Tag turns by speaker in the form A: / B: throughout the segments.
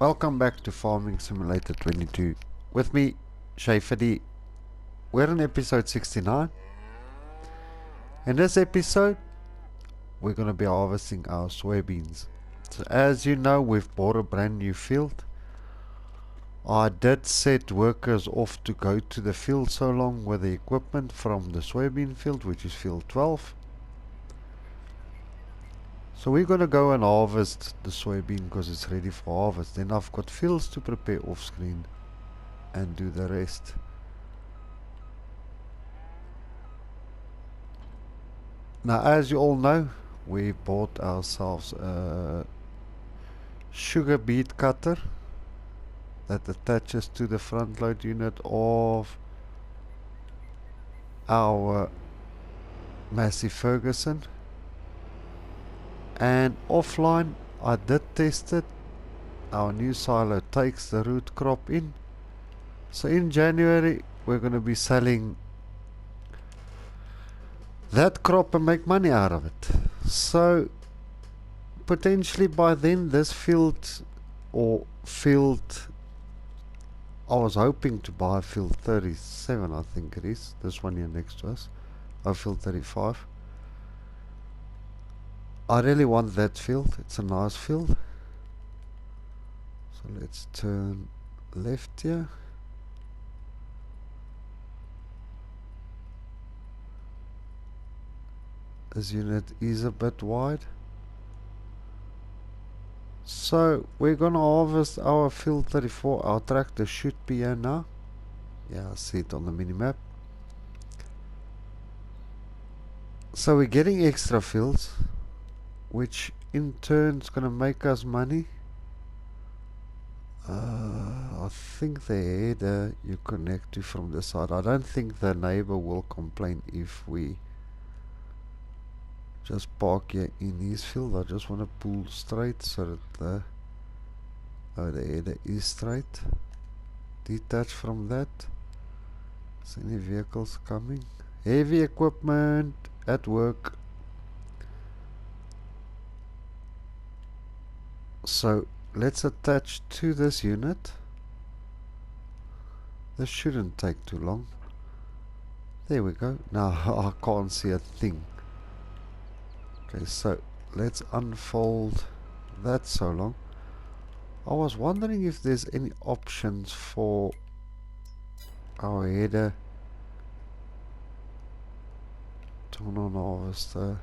A: Welcome back to Farming Simulator 22. With me, Schaefer D. We're on episode 69. In this episode, we're going to be harvesting our soybeans. So as you know, we've bought a brand new field. I did set workers off to go to the field so long with the equipment from the soybean field, which is field 12. So we're going to go and harvest the soybean because it's ready for harvest. Then I've got fields to prepare off screen and do the rest. Now, as you all know, we bought ourselves a sugar beet cutter that attaches to the front load unit of our Massey Ferguson. And offline, I did test it. Our new silo takes the root crop in. So in January, we're going to be selling that crop and make money out of it. So potentially by then, this field, I was hoping to buy field 37, I think it is. This one here next to us. Or field 35. I really want that field. It's a nice field. So let's turn left here. This unit is a bit wide. So we're gonna harvest our field 34. Our tractor should be here now. Yeah, I see it on the mini map. So we're getting extra fields, which in turn is gonna make us money. I think the header you connect to from the side. I don't think the neighbor will complain if we just park here in his field. I just want to pull straight so that the header is straight. Detach from that. Is any vehicles coming? Heavy equipment at work. So let's attach to this unit. This shouldn't take too long. There we go. Now I can't see a thing. Okay, so let's unfold that so long. I was wondering if there's any options for our header. Turn on harvester.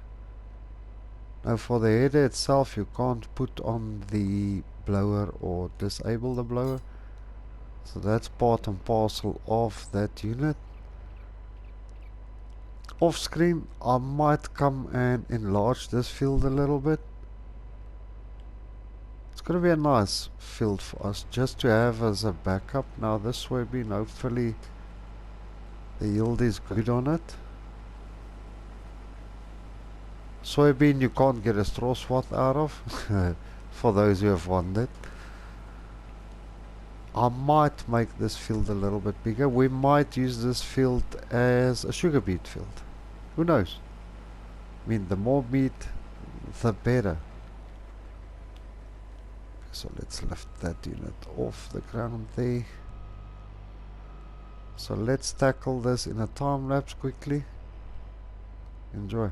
A: Now for the header itself, you can't put on the blower or disable the blower. So that's part and parcel of that unit. Off screen, I might come and enlarge this field a little bit. It's going to be a nice field for us just to have as a backup. Now this soybean, hopefully the yield is good on it. Soybean you can't get a straw swath out of, for those who have wondered. I might make this field a little bit bigger. We might use this field as a sugar beet field. Who knows? I mean, the more meat, the better. So let's lift that unit off the ground there. So let's tackle this in a time lapse quickly. Enjoy.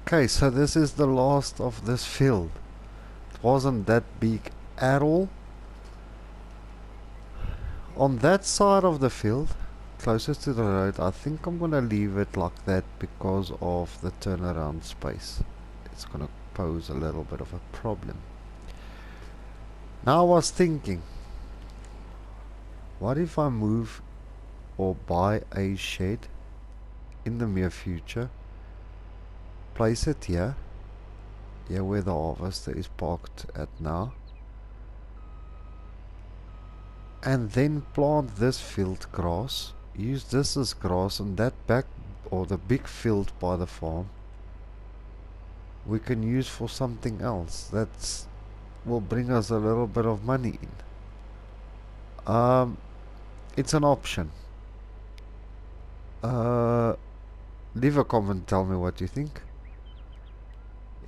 A: Okay, so this is the last of this field. It wasn't that big at all. On that side of the field, closest to the road, I think I'm gonna leave it like that because of the turnaround space. It's gonna pose a little bit of a problem. Now I was thinking, what if I move or buy a shed in the near future, place it here where the harvester is parked at now, and then plant this field grass, use this as grass, and that back or the big field by the farm we can use for something else that's will bring us a little bit of money in. It's an option. Leave a comment, tell me what you think.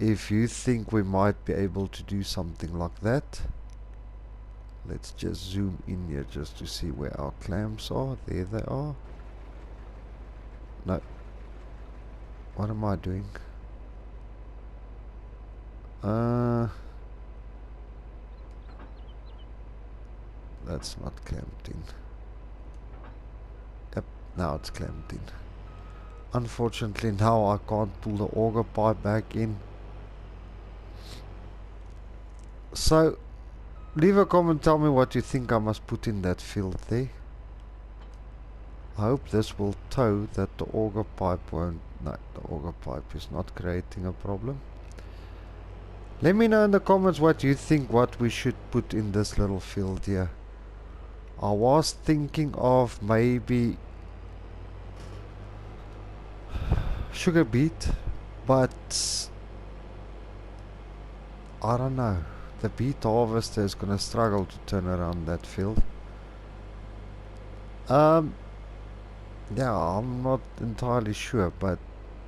A: If you think we might be able to do something like that. Let's just zoom in here just to see where our clamps are. There they are. No. What am I doing? That's not clamped in. Yep, now it's clamped in. Unfortunately now I can't pull the auger pipe back in. So leave a comment, tell me what you think I must put in that field there. I hope this will tow that the auger pipe won't. No, the auger pipe is not creating a problem. Let me know in the comments what you think, what we should put in this little field here. I was thinking of maybe sugar beet, but I don't know. The beet harvester is gonna struggle to turn around that field. Yeah, I'm not entirely sure, but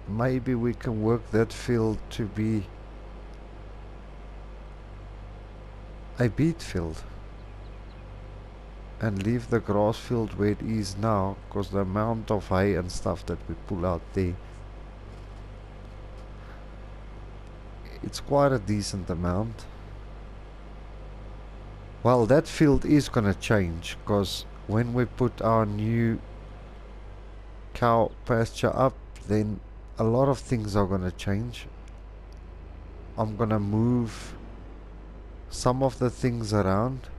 A: maybe we can work that field to be a beet field and leave the grass field where it is now, because the amount of hay and stuff that we pull out there, it's quite a decent amount. Well, that field is gonna change, because when we put our new cow pasture up, then a lot of things are gonna change. I'm gonna move some of the things around.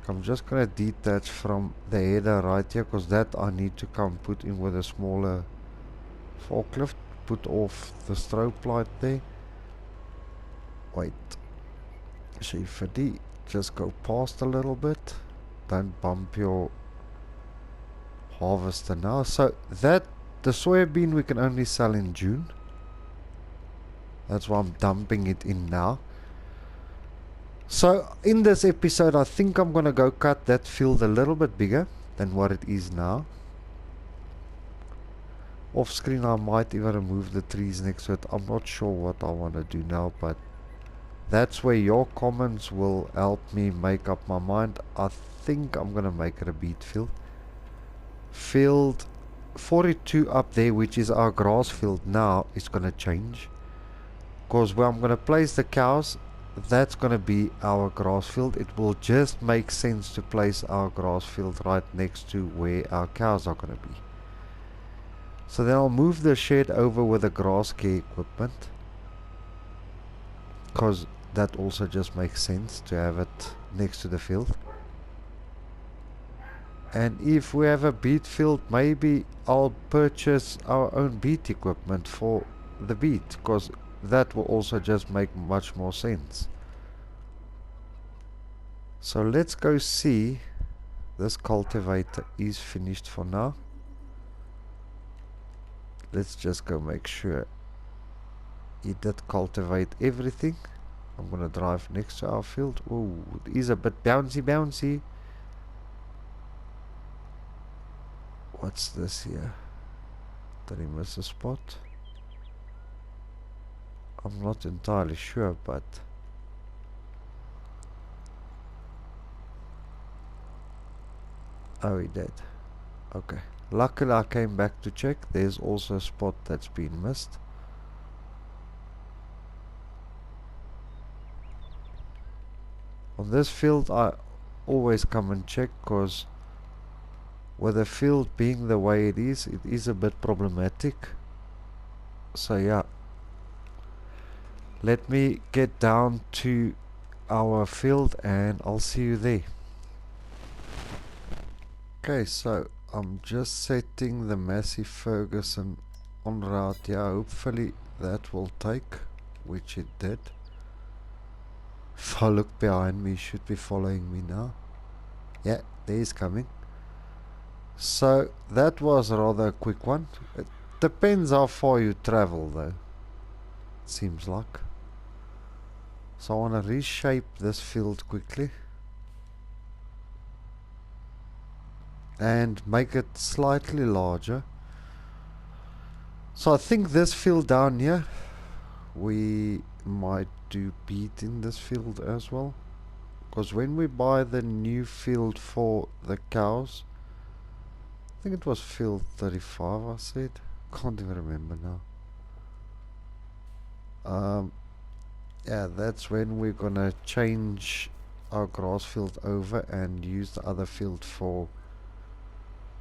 A: I'm just gonna detach from the header right here, because that I need to come put in with a smaller forklift. Put off the strobe light there. Wait, Shifty, just go past a little bit. Don't bump your harvester now. So that the soybean we can only sell in June. That's why I'm dumping it in now. So in this episode I think I'm gonna go cut that field a little bit bigger than what it is now. Off screen I might even remove the trees next to it. I'm not sure what I want to do now, but that's where your comments will help me make up my mind. I think I'm gonna make it a beet field. Field 42 up there, which is our grass field now, is gonna change, because where I'm gonna place the cows, that's gonna be our grass field. It will just make sense to place our grass field right next to where our cows are gonna be. So then I'll move the shed over with the grass care equipment, because that also just makes sense to have it next to the field. And if we have a beet field, maybe I'll purchase our own beet equipment for the beet, because that will also just make much more sense. So let's go see. This cultivator is finished for now. Let's just go make sure it did cultivate everything. I'm gonna drive next to our field. Oh, it is a bit bouncy. What's this here? Did he miss a spot? I'm not entirely sure, but oh, he did. Okay, Luckily I came back to check. There's also a spot that's been missed. On this field I always come and check, because with the field being the way it is a bit problematic. So yeah, let me get down to our field and I'll see you there. Okay, so I'm just setting the Massey Ferguson on route here. Hopefully that will take, which it did. If I look behind me, should be following me now. Yeah, there he's coming. So that was rather a quick one. It depends how far you travel though, it seems like. So I want to reshape this field quickly and make it slightly larger. So I think this field down here, we might do beet in this field as well, because when we buy the new field for the cows, I think it was field 35 I said, can't even remember now. Yeah, that's when we're gonna change our grass field over and use the other field for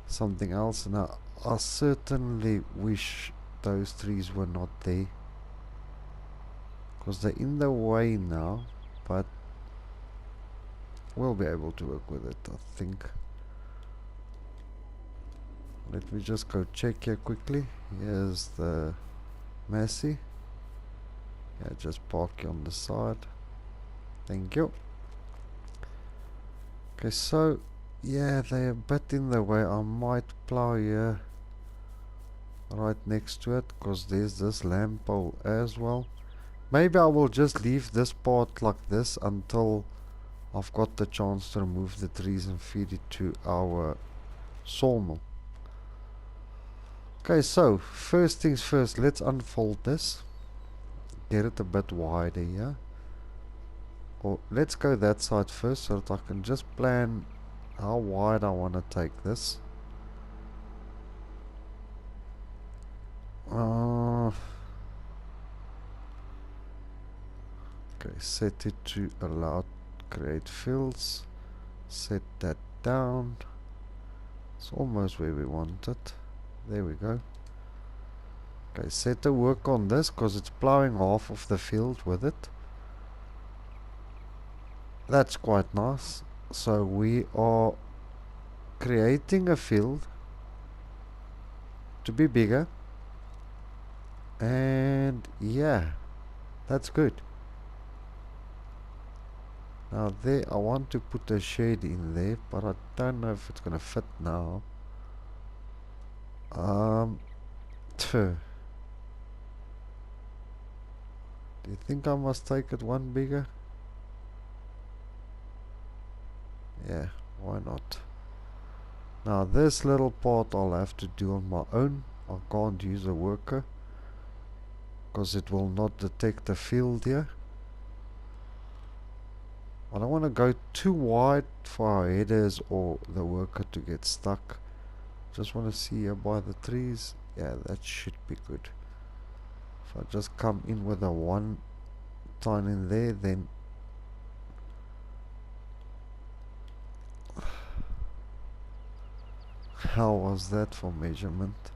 A: something else. Now I certainly wish those trees were not there, because they're in the way now, but we'll be able to work with it, I think. Let me just go check here quickly. Here's the Massey. Yeah, just park you on the side. Thank you. Okay, so yeah, they're a bit in the way. I might plow here right next to it, because there's this lamp pole as well. Maybe I will just leave this part like this until I've got the chance to remove the trees and feed it to our sawmill. Okay, so first things first, let's unfold this. Get it a bit wider here. Or let's go that side first, so that I can just plan how wide I want to take this. Okay, set it to allow create fields. Set that down. It's almost where we want it. There we go. Okay, set to work on this, because it's plowing half of the field with it. That's quite nice. So we are creating a field to be bigger, and yeah, that's good. Now there I want to put a shade in there, but I don't know if it's gonna fit now. Do you think I must take it one bigger? Yeah, why not? Now this little part I'll have to do on my own. I can't use a worker, because it will not detect the field here. I don't want to go too wide for our headers or the worker to get stuck. Just want to see here by the trees. Yeah, that should be good. If I just come in with a one tine in there, then how was that for measurement?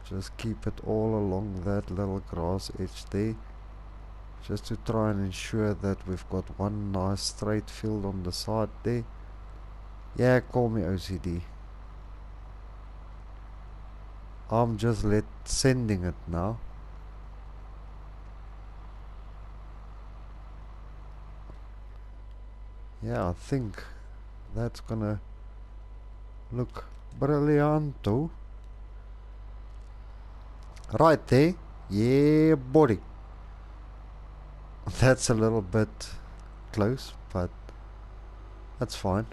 A: Just keep it all along that little grass edge there, just to try and ensure that we've got one nice straight field on the side there. Yeah, call me OCD. I'm just sending it now. Yeah, I think that's gonna look brillianto. Right there. Yeah, buddy. That's a little bit close, but that's fine.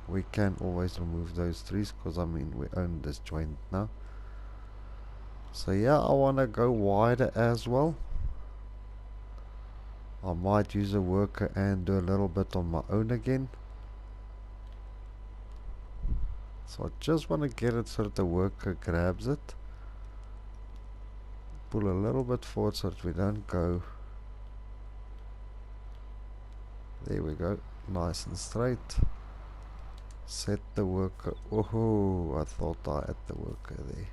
A: We can always remove those trees, because I mean we own this joint now. So yeah, I want to go wider as well. I might use a worker and do a little bit on my own again. So I just want to get it so that the worker grabs it. Pull a little bit forward so that we don't go. There we go. Nice and straight. Set the worker. Oh, I thought I had the worker there.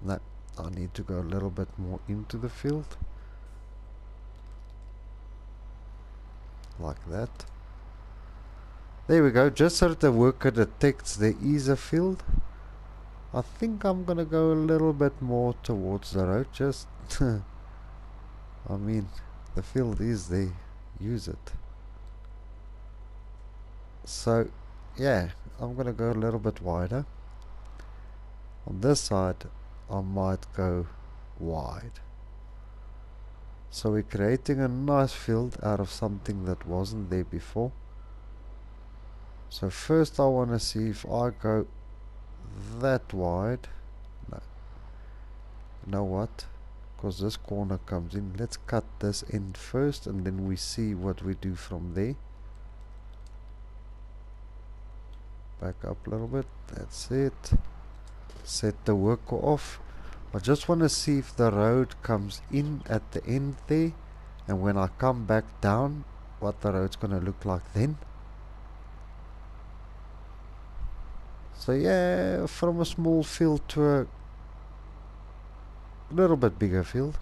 A: No, I need to go a little bit more into the field. Like that. There we go. Just so that the worker detects there is a field. I think I'm gonna go a little bit more towards the road. Just, I mean, the field is there. Use it. So, yeah, I'm gonna go a little bit wider. On this side, I might go wide. So we're creating a nice field out of something that wasn't there before. So first I want to see if I go that wide. No. You know what? Because this corner comes in. Let's cut this end first and then we see what we do from there. Back up a little bit. That's it. Set the worker off. I just want to see if the road comes in at the end there, and when I come back down, what the road's going to look like then. So yeah, from a small field to a little bit bigger field.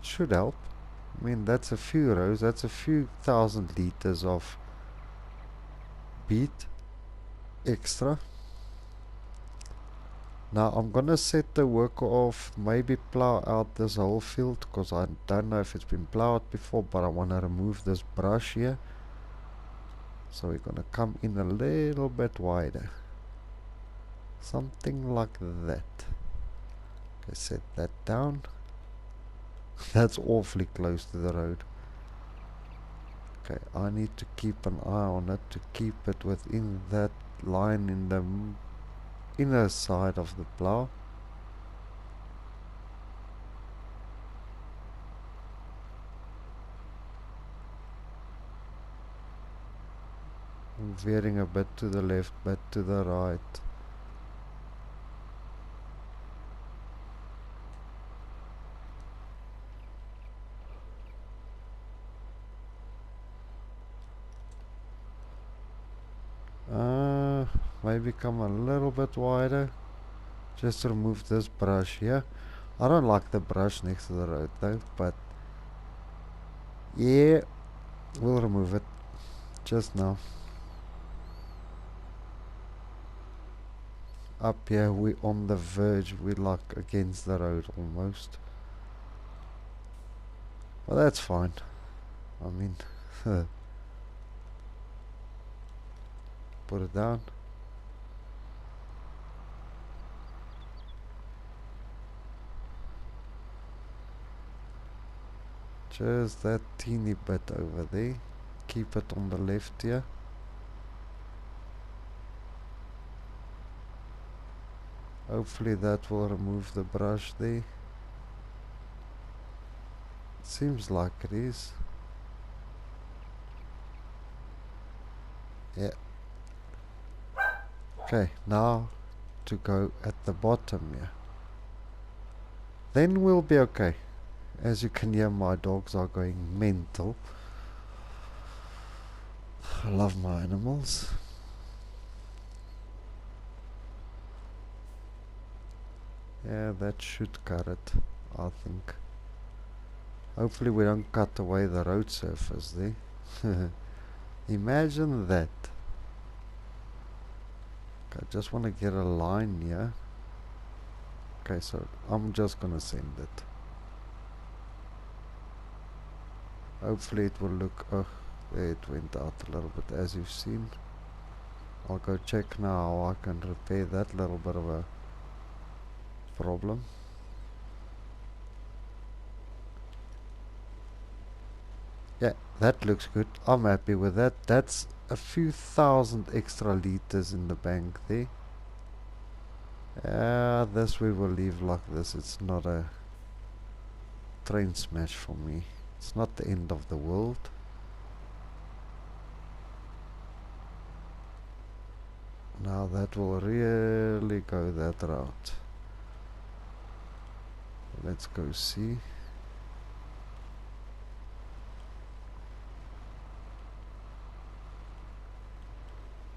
A: It should help. I mean, that's a few rows, that's a few thousand liters of beet extra. Now I'm gonna set the worker off, maybe plow out this whole field, because I don't know if it's been plowed before, but I want to remove this brush here. So we're gonna come in a little bit wider. Something like that. Okay, set that down. That's awfully close to the road. Okay, I need to keep an eye on it to keep it within that line in the inner side of the plow. I'm veering a bit to the left, bit to the right. Maybe come a little bit wider. Just remove this brush here. I don't like the brush next to the road though, but yeah, we'll remove it just now. Up here we're on the verge, we're like against the road almost. Well, that's fine. I mean, put it down. Just that teeny bit over there. Keep it on the left here. Hopefully that will remove the brush there. Seems like it is. Yeah. Okay, now to go at the bottom here. Then we'll be okay. As you can hear, my dogs are going mental. I love my animals. Yeah, that should cut it, I think. Hopefully we don't cut away the road surface there. Imagine that. Okay, I just want to get a line here. Okay, so I'm just gonna send it. Hopefully it will look, oh, there it went out a little bit as you've seen. I'll go check now how I can repair that little bit of a problem. Yeah, that looks good. I'm happy with that. That's a few thousand extra liters in the bank there. This we will leave like this. It's not a train smash for me. It's not the end of the world. Now that will really go that route. Let's go see.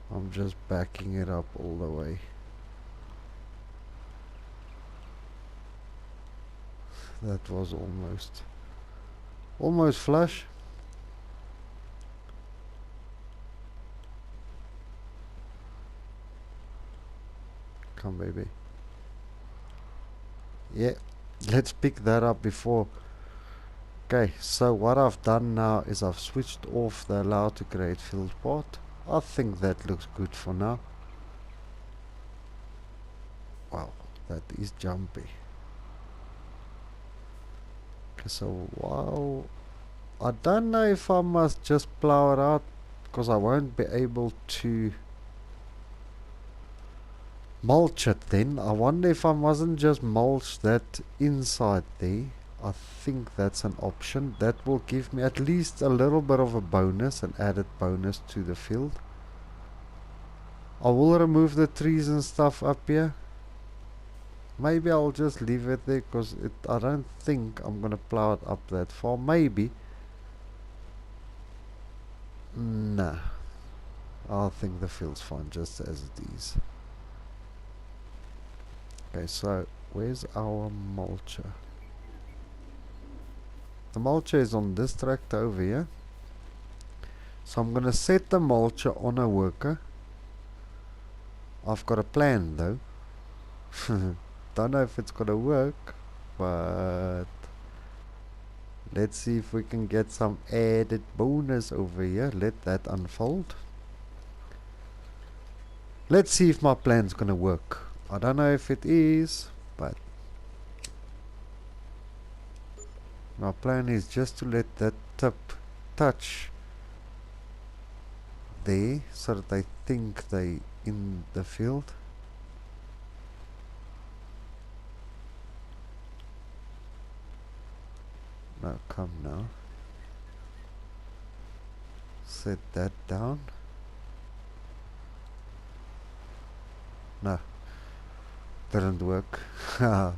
A: I'm just backing it up all the way. That was almost flush. Come, baby. Yeah, let's pick that up before. Okay, so what I've done now is I've switched off the allow to create field part. I think that looks good for now. Wow, that is jumpy. Okay, so wow, I don't know if I must just plow it out, because I won't be able to mulch it then. I wonder if I mustn't just mulch that inside there. I think that's an option. That will give me at least a little bit of a bonus, an added bonus to the field. I will remove the trees and stuff up here. Maybe I'll just leave it there, because I don't think I'm gonna plow it up that far. Maybe. Nah. I think the field's fine just as it is. Okay, so where's our mulcher? The mulcher is on this tractor over here. So I'm gonna set the mulcher on a worker. I've got a plan though. Don't know if it's gonna work, but let's see if we can get some added bonus over here. Let that unfold. Let's see if my plan's gonna work. I don't know if it is, but my plan is just to let that tip touch there, so that I think they in the field. Now come now. Set that down. No, didn't work. I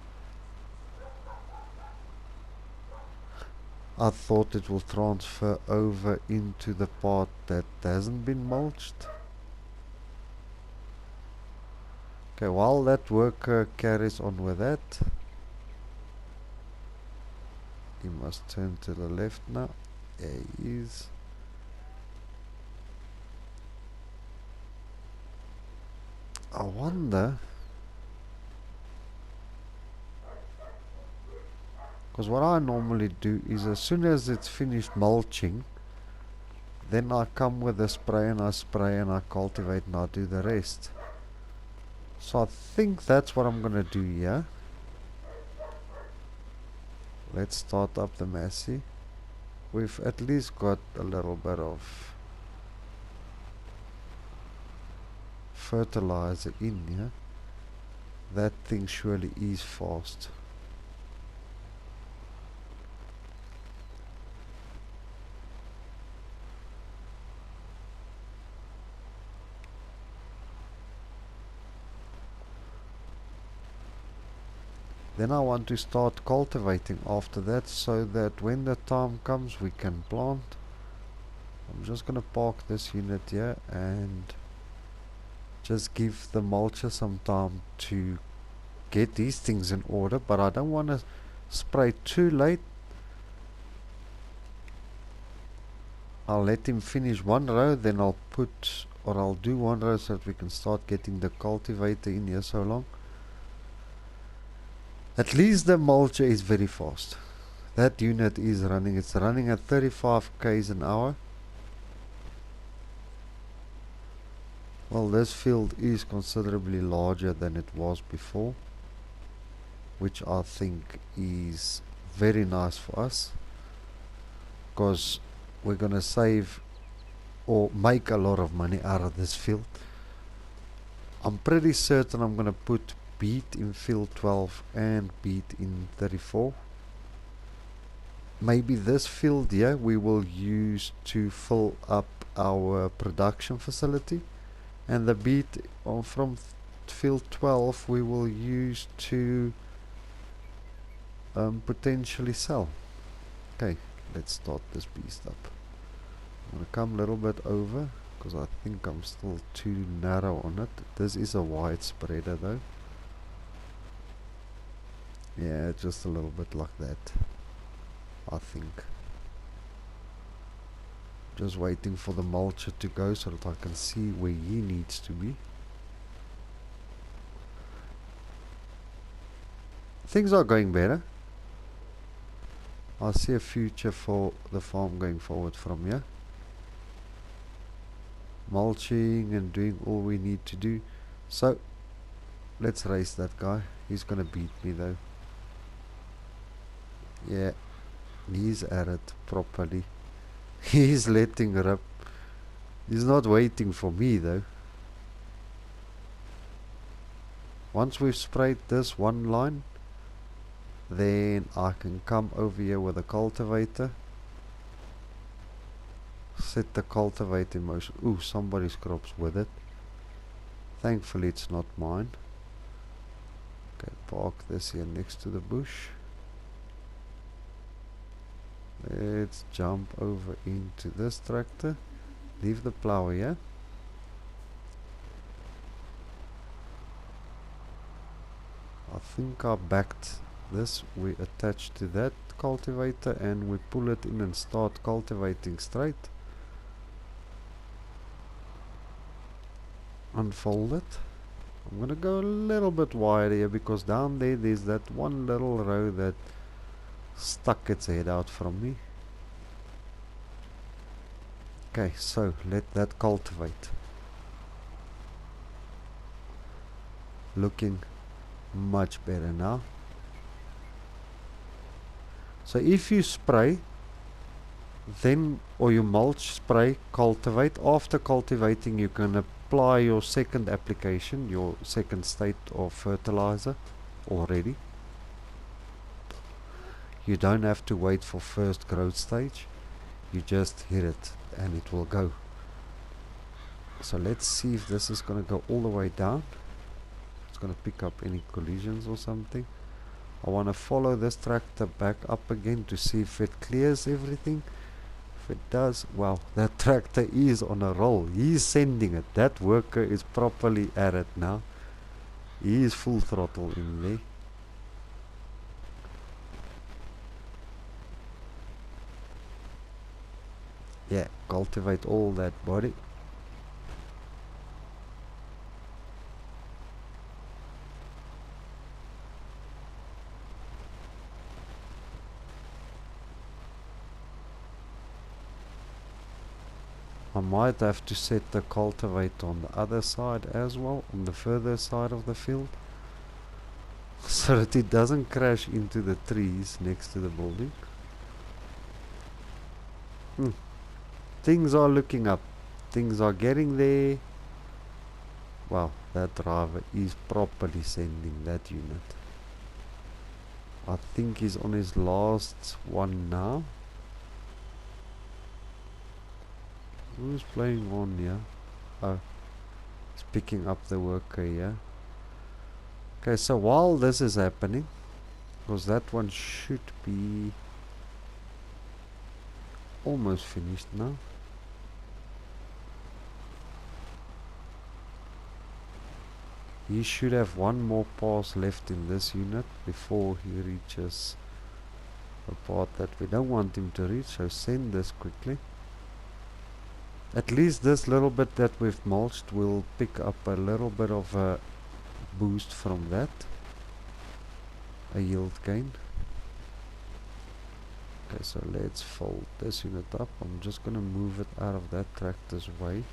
A: thought it will transfer over into the part that hasn't been mulched. Okay, while that worker carries on with that, he must turn to the left now. There he is. I wonder, because what I normally do is as soon as it's finished mulching, then I come with a spray and I spray and I cultivate and I do the rest. So I think that's what I'm gonna do here. Let's start up the Massey. We've at least got a little bit of fertilizer in here. That thing surely is fast. Then I want to start cultivating after that, so that when the time comes we can plant. I'm just gonna park this unit here and just give the mulcher some time to get these things in order, but I don't want to spray too late. I'll let him finish one row, then I'll do one row so that we can start getting the cultivator in here so long. At least the mulcher is very fast. That unit is running, it's running at 35 k's an hour. Well, this field is considerably larger than it was before, which I think is very nice for us, because we're gonna save or make a lot of money out of this field. I'm pretty certain I'm gonna put beet in field 12 and beet in 34. Maybe this field here we will use to fill up our production facility, And the beet from field 12 we will use to potentially sell. Okay, let's start this beast up. I'm going to come a little bit over because I think I'm still too narrow on it. This is a wide spreader though. Yeah, just a little bit like that, I think. Just waiting for the mulcher to go so that I can see where he needs to be. Things are going better. I see a future for the farm going forward from here. Mulching and doing all we need to do. So let's race that guy. He's gonna beat me though. Yeah, he's at it properly. He's letting rip. He's not waiting for me though. Once we've sprayed this one line, then I can come over here with a cultivator, set the cultivator in motion. Ooh, somebody's crop's with it. Thankfully it's not mine. Okay, park this here next to the bush. Let's jump over into this tractor. Leave the plow here. I think I backed this. We attach to that cultivator and we pull it in and start cultivating straight. Unfold it. I'm gonna go a little bit wider here because down there's that one little row that stuck its head out from me. Okay, so let that cultivate. Looking much better now. So if you spray, then, or you mulch, spray, cultivate, after cultivating you can apply your second application, your second state of fertilizer already. You don't have to wait for first growth stage. You just hit it and it will go. So let's see if this is going to go all the way down. It's going to pick up any collisions or something. I want to follow this tractor back up again to see if it clears everything. If it does, well, that tractor is on a roll. He's sending it. That worker is properly at it now. He is full throttle in there. Yeah, cultivate all that body. I might have to set the cultivate on the other side as well, on the further side of the field, so that it doesn't crash into the trees next to the building. Things are looking up. Things are getting there. Wow, that driver is properly sending that unit. I think he's on his last one now. Who's playing on here? Oh, he's picking up the worker here. Okay, so while this is happening, because that one should be almost finished now. He should have one more pass left in this unit before he reaches the part that we don't want him to reach, so send this quickly. At least this little bit that we've mulched will pick up a little bit of a boost from that, a yield gain. Okay, so let's fold this unit up. I'm just gonna move it out of that tractor's way.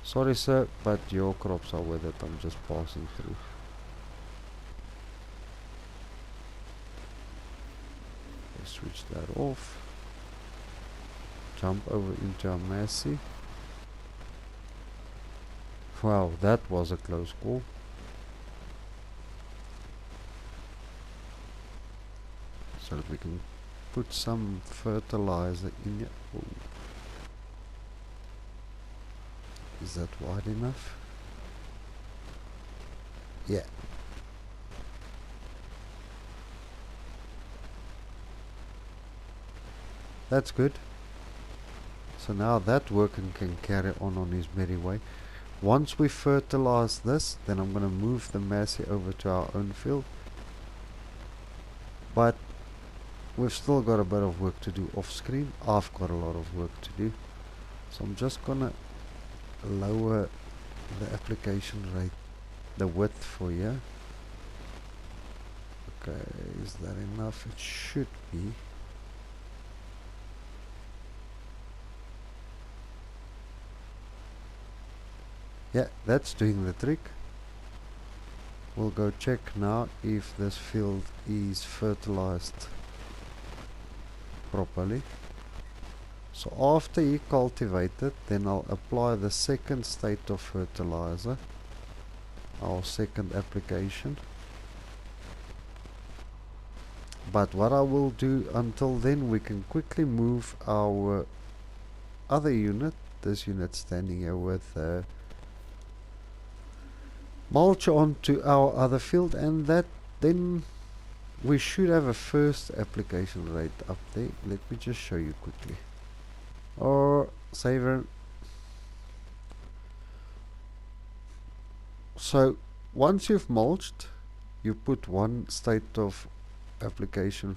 A: Sorry sir, but your crops are with it. I'm just passing through. Let's switch that off. Jump over into our Massey. Wow, that was a close call. So that we can put some fertilizer in here. Ooh. Is that wide enough? Yeah. That's good. So now that working can carry on his merry way. Once we fertilize this, then I'm going to move the Massey over to our own field. But we've still got a bit of work to do off screen. I've got a lot of work to do. So I'm just going to lower the application rate, the width for you. Okay, is that enough? It should be. Yeah, that's doing the trick. We'll go check now if this field is fertilized properly. So after he cultivated, then I'll apply the second state of fertilizer, our second application. But what I will do until then, we can quickly move our other unit, this unit standing here with mulch onto our other field, and that then we should have a first application rate up there. Let me just show you quickly. Or saver. So once you've mulched, you put one state of application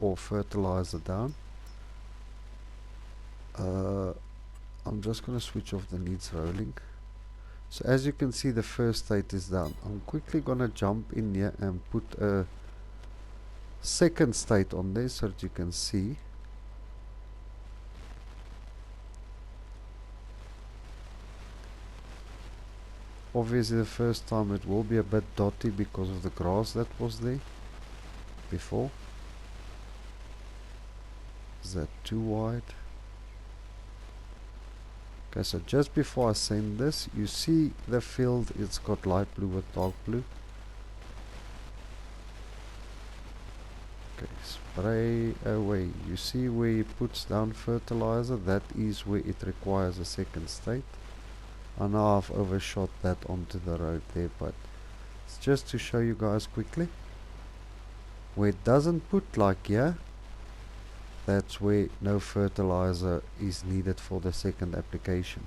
A: or fertilizer down. I'm just going to switch off the needs rolling. So as you can see, the first state is down. I'm quickly going to jump in here and put a second state on there so that you can see. Obviously the first time it will be a bit dotty because of the grass that was there before. Is that too wide? Okay, so just before I send this, you see the field, it's got light blue with dark blue. Okay, spray away. You see where he puts down fertilizer, that is where it requires a second state. I know I've overshot that onto the road there, but it's just to show you guys quickly. Where it doesn't put like here, that's where no fertilizer is needed for the second application.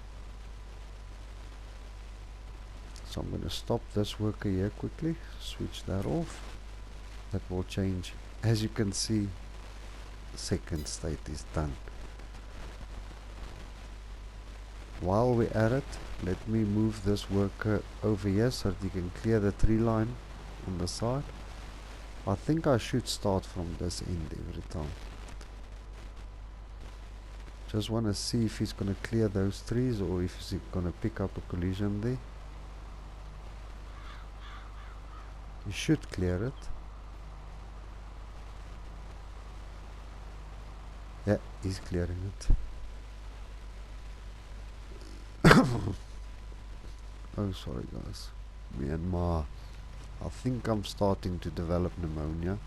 A: So I'm going to stop this worker here quickly, switch that off. That will change. As you can see, second state is done. While we're at it, let me move this worker over here so that you can clear the tree line on the side. I think I should start from this end every time. Just want to see if he's going to clear those trees or if he's going to pick up a collision there. He should clear it. Yeah, he's clearing it. Oh, sorry guys. Myanmar. I think I'm starting to develop pneumonia.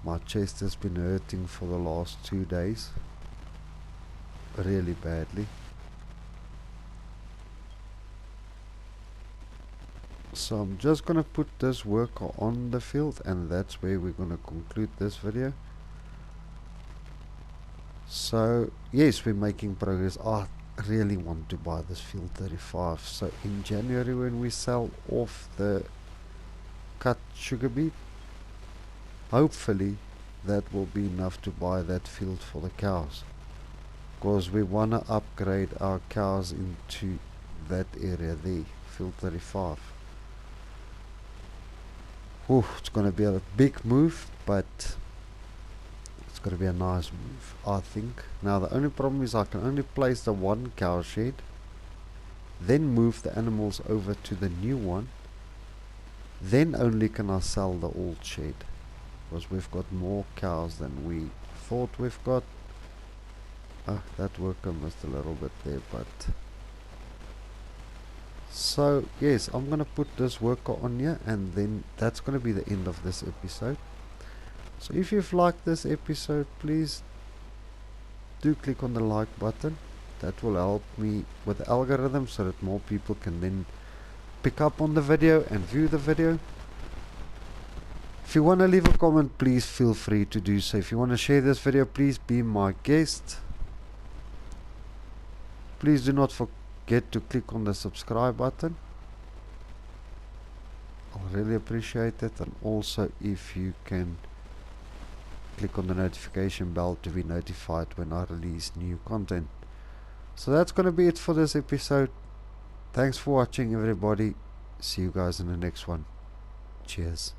A: My chest has been hurting for the last 2 days. Really badly. So I'm just gonna put this worker on the field, and that's where we're gonna conclude this video. So yes, we're making progress. I really want to buy this field 35. So in January, when we sell off the cut sugar beet, hopefully that will be enough to buy that field for the cows, because we want to upgrade our cows into that area there, field 35. Ooh, it's going to be a big move, but it's going to be a nice move, I think. Now the only problem is I can only place the one cow shed, then move the animals over to the new one, then only can I sell the old shed, because we've got more cows than we thought we've got. That worker missed a little bit there, but so yes, I'm gonna put this worker on here, and then that's gonna be the end of this episode. So if you've liked this episode, please do click on the like button. That will help me with the algorithm so that more people can then pick up on the video and view the video. If you want to leave a comment, please feel free to do so. If you want to share this video, please be my guest. Please do not forget to click on the subscribe button. I'll really appreciate it. And also if you can click on the notification bell to be notified when I release new content. So that's going to be it for this episode. Thanks for watching, everybody. See you guys in the next one. Cheers.